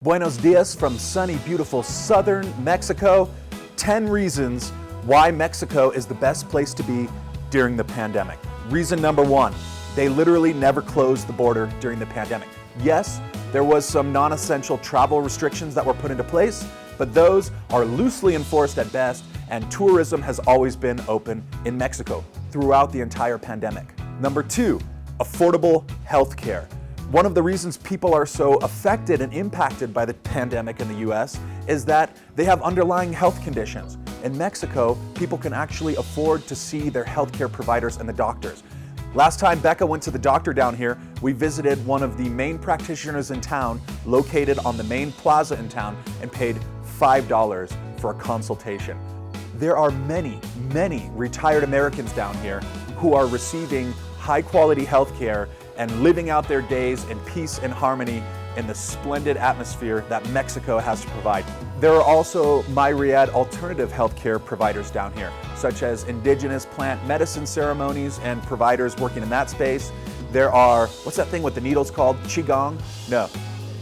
Buenos dias from sunny, beautiful southern Mexico. 10 reasons why Mexico is the best place to be during the pandemic. Reason number one, they literally never closed the border during the pandemic. Yes, there was some non-essential travel restrictions that were put into place, but those are loosely enforced at best, and tourism has always been open in Mexico throughout the entire pandemic. Number two, affordable healthcare. One of the reasons people are so affected and impacted by the pandemic in the US is that they have underlying health conditions. In Mexico, people can actually afford to see their healthcare providers and the doctors. Last time Becca went to the doctor down here, we visited one of the main practitioners in town, located on the main plaza in town, and paid $5 for a consultation. There are many, many retired Americans down here who are receiving high quality healthcare and living out their days in peace and harmony in the splendid atmosphere that Mexico has to provide. There are also myriad alternative healthcare providers down here, such as indigenous plant medicine ceremonies and providers working in that space. There are, what's that thing with the needles called? Qigong? No.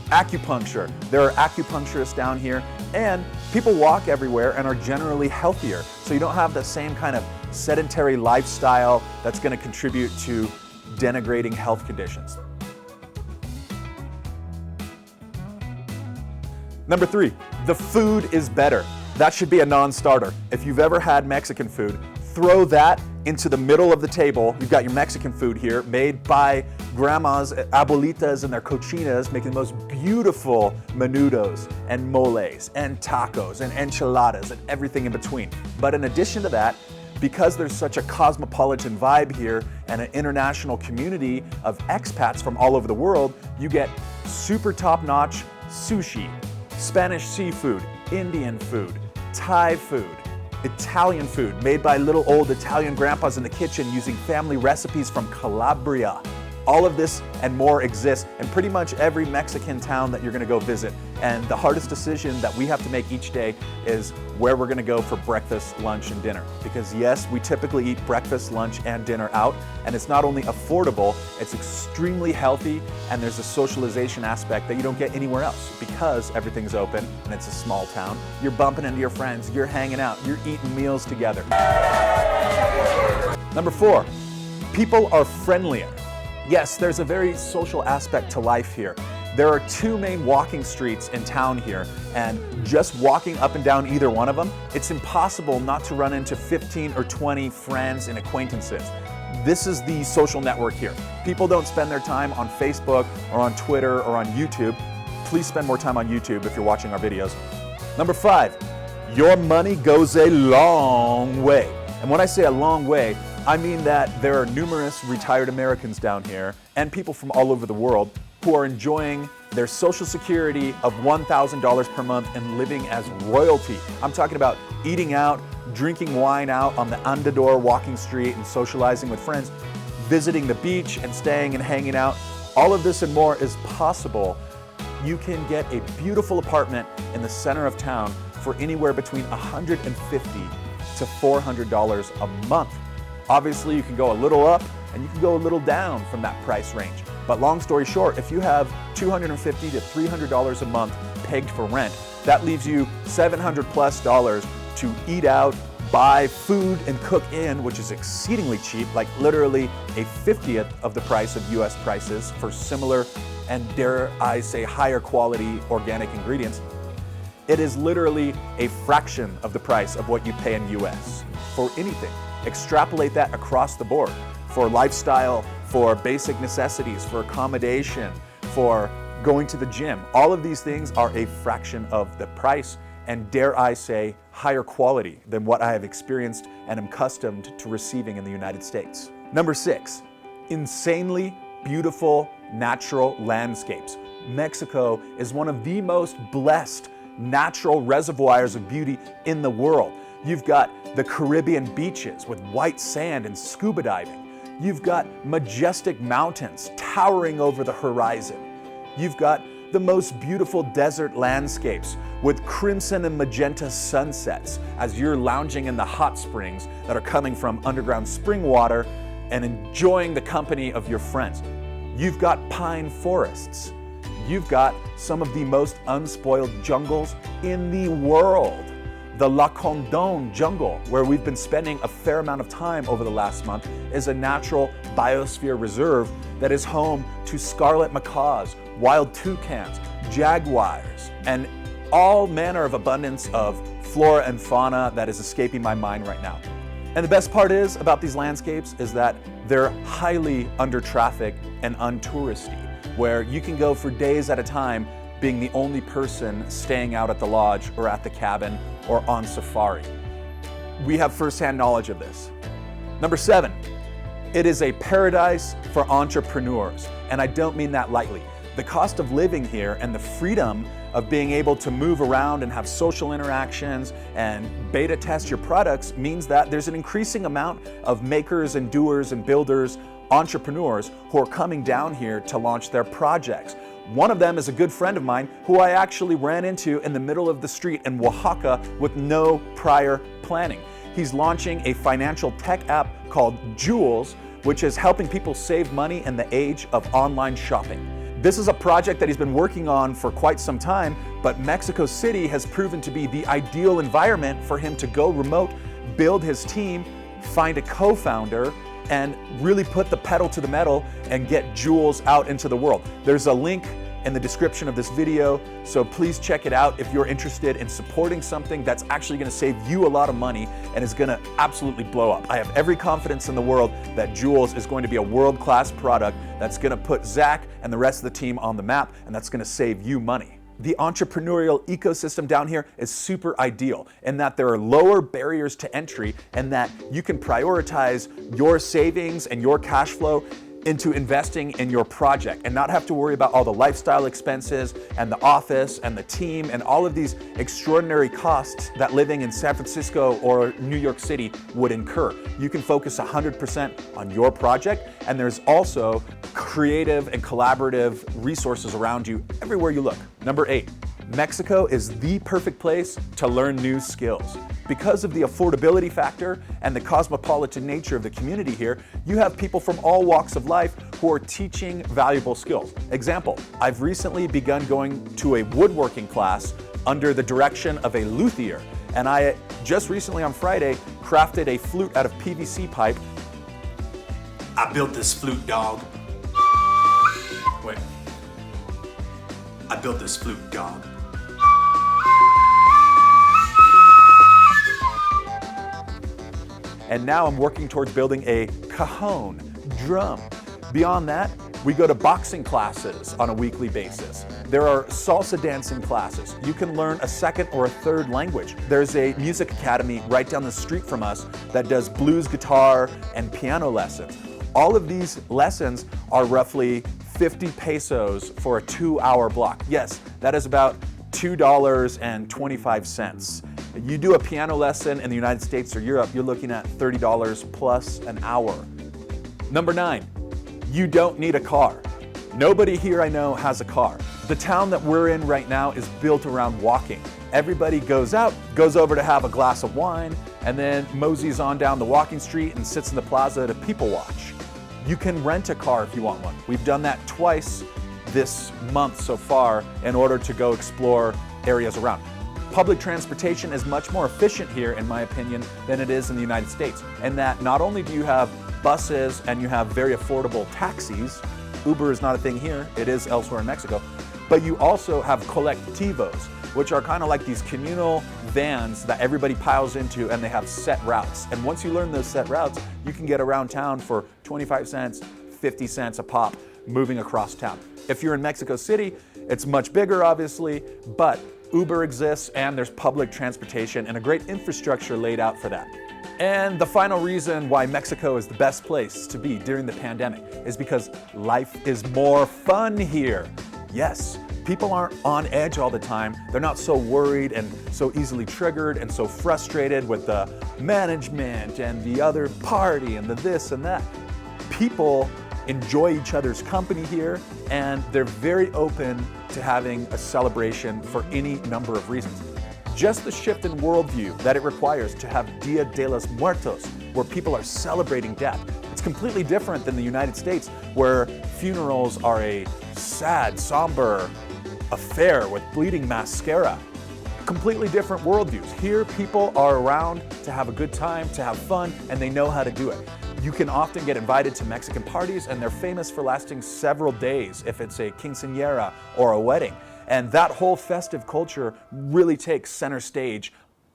Acupuncture. There are acupuncturists down here, and people walk everywhere and are generally healthier. So you don't have the same kind of sedentary lifestyle that's going to contribute to denigrating health conditions. Number three, the food is better. That should be a non-starter. If you've ever had Mexican food, throw that into the middle of the table. You've got your Mexican food here, made by grandmas, abuelitas, and their cochinas, making the most beautiful menudos and moles and tacos and enchiladas and everything in between. But in addition to that, because there's such a cosmopolitan vibe here and an international community of expats from all over the world, you get super top-notch sushi, Spanish seafood, Indian food, Thai food, Italian food made by little old Italian grandpas in the kitchen using family recipes from Calabria. All of this and more exists in pretty much every Mexican town that you're gonna go visit. And the hardest decision that we have to make each day is where we're gonna go for breakfast, lunch, and dinner. Because yes, we typically eat breakfast, lunch, and dinner out, and it's not only affordable, it's extremely healthy, and there's a socialization aspect that you don't get anywhere else. Because everything's open and it's a small town, you're bumping into your friends, you're hanging out, you're eating meals together. Number four, people are friendlier. Yes, there's a very social aspect to life here. There are two main walking streets in town here, and just walking up and down either one of them, it's impossible not to run into 15 or 20 friends and acquaintances. This is the social network here. People don't spend their time on Facebook or on Twitter or on YouTube. Please spend more time on YouTube if you're watching our videos. Number five, your money goes a long way. And when I say a long way, I mean that there are numerous retired Americans down here and people from all over the world who are enjoying their Social Security of $1,000 per month and living as royalty. I'm talking about eating out, drinking wine out on the Andador walking street and socializing with friends, visiting the beach and staying and hanging out. All of this and more is possible. You can get a beautiful apartment in the center of town for anywhere between $150 to $400 a month. Obviously, you can go a little up and you can go a little down from that price range. But long story short, if you have $250 to $300 a month pegged for rent, that leaves you $700 plus to eat out, buy food and cook in, which is exceedingly cheap, like literally a 50th of the price of US prices for similar and dare I say higher quality organic ingredients. It is literally a fraction of the price of what you pay in US for anything. Extrapolate that across the board for lifestyle, for basic necessities, for accommodation, for going to the gym. All of these things are a fraction of the price and dare I say higher quality than what I have experienced and am accustomed to receiving in the United States. Number six, insanely beautiful natural landscapes. Mexico is one of the most blessed natural reservoirs of beauty in the world. You've got the Caribbean beaches with white sand and scuba diving. You've got majestic mountains towering over the horizon. You've got the most beautiful desert landscapes with crimson and magenta sunsets as you're lounging in the hot springs that are coming from underground spring water and enjoying the company of your friends. You've got pine forests. you've got some of the most unspoiled jungles in the world. The La Condon jungle, where we've been spending a fair amount of time over the last month, is a natural biosphere reserve that is home to scarlet macaws, wild toucans, jaguars, and all manner of abundance of flora and fauna that is escaping my mind right now. And the best part is about these landscapes is that they're highly under-trafficked and untouristy, where you can go for days at a time being the only person staying out at the lodge or at the cabin or on safari. We have firsthand knowledge of this. Number 7, it is a paradise for entrepreneurs, and I don't mean that lightly. The cost of living here and the freedom of being able to move around and have social interactions and beta test your products means that there's an increasing amount of makers and doers and builders, entrepreneurs who are coming down here to launch their projects. One of them is a good friend of mine who I actually ran into in the middle of the street in Oaxaca with no prior planning. He's launching a financial tech app called Jules, which is helping people save money in the age of online shopping. This is a project that he's been working on for quite some time, but Mexico City has proven to be the ideal environment for him to go remote, build his team, find a co-founder, and really put the pedal to the metal and get Jules out into the world. There's a link in the description of this video, so please check it out if you're interested in supporting something that's actually gonna save you a lot of money and is gonna absolutely blow up. I have every confidence in the world that Jules is going to be a world-class product that's gonna put Zach and the rest of the team on the map, and that's gonna save you money. The entrepreneurial ecosystem down here is super ideal in that there are lower barriers to entry and that you can prioritize your savings and your cash flow into investing in your project and not have to worry about all the lifestyle expenses and the office and the team and all of these extraordinary costs that living in San Francisco or New York City would incur. You can focus 100% on your project, and there's also creative and collaborative resources around you everywhere you look. Number 8, Mexico is the perfect place to learn new skills. Because of the affordability factor and the cosmopolitan nature of the community here, you have people from all walks of life who are teaching valuable skills. Example, I've recently begun going to a woodworking class under the direction of a luthier, and I just recently on Friday crafted a flute out of PVC pipe. I built this flute, dog. Wait. I built this flute, dog. And now I'm working towards building a cajon, drum. Beyond that, we go to boxing classes on a weekly basis. There are salsa dancing classes. You can learn a second or a third language. There's a music academy right down the street from us that does blues guitar and piano lessons. All of these lessons are roughly 50 pesos for a 2-hour block. Yes, that is about $2.25. You do a piano lesson in the United States or Europe, you're looking at $30 plus an hour. Number 9, you don't need a car. Nobody here I know has a car. The town that we're in right now is built around walking. Everybody goes out, goes over to have a glass of wine, and then moseys on down the walking street and sits in the plaza to people watch. You can rent a car if you want one. We've done that twice this month so far in order to go explore areas around. Public transportation is much more efficient here, in my opinion, than it is in the United States. And that not only do you have buses and you have very affordable taxis, Uber is not a thing here, it is elsewhere in Mexico, but you also have colectivos, which are kind of like these communal vans that everybody piles into, and they have set routes. And once you learn those set routes, you can get around town for 25 cents, 50 cents a pop, moving across town. If you're in Mexico City, it's much bigger, obviously, but Uber exists and there's public transportation and a great infrastructure laid out for that. And the final reason why Mexico is the best place to be during the pandemic is because life is more fun here. Yes, people aren't on edge all the time. They're not so worried and so easily triggered and so frustrated with the management and the other party and the this and that. People enjoy each other's company here, and they're very open to having a celebration for any number of reasons. Just the shift in worldview that it requires to have Dia de los Muertos, where people are celebrating death. It's completely different than the United States, where funerals are a sad, somber affair with bleeding mascara. Completely different worldviews. Here, people are around to have a good time, to have fun, and they know how to do it. You can often get invited to Mexican parties, and they're famous for lasting several days if it's a quinceañera or a wedding. And that whole festive culture really takes center stage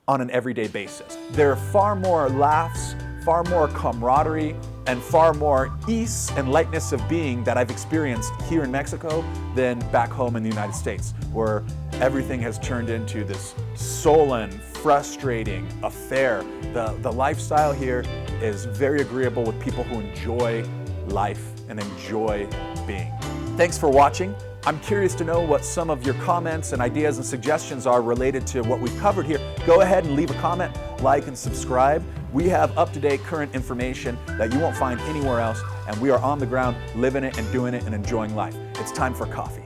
on an everyday basis. There are far more laughs, far more camaraderie, and far more ease and lightness of being that I've experienced here in Mexico than back home in the United States, where everything has turned into this sullen, frustrating affair. The lifestyle here is very agreeable with people who enjoy life and enjoy being. Thanks for watching. I'm curious to know what some of your comments and ideas and suggestions are related to what we've covered here. Go ahead and leave a comment, like, and subscribe. We have up-to-date current information that you won't find anywhere else, and we are on the ground living it and doing it and enjoying life. It's time for coffee.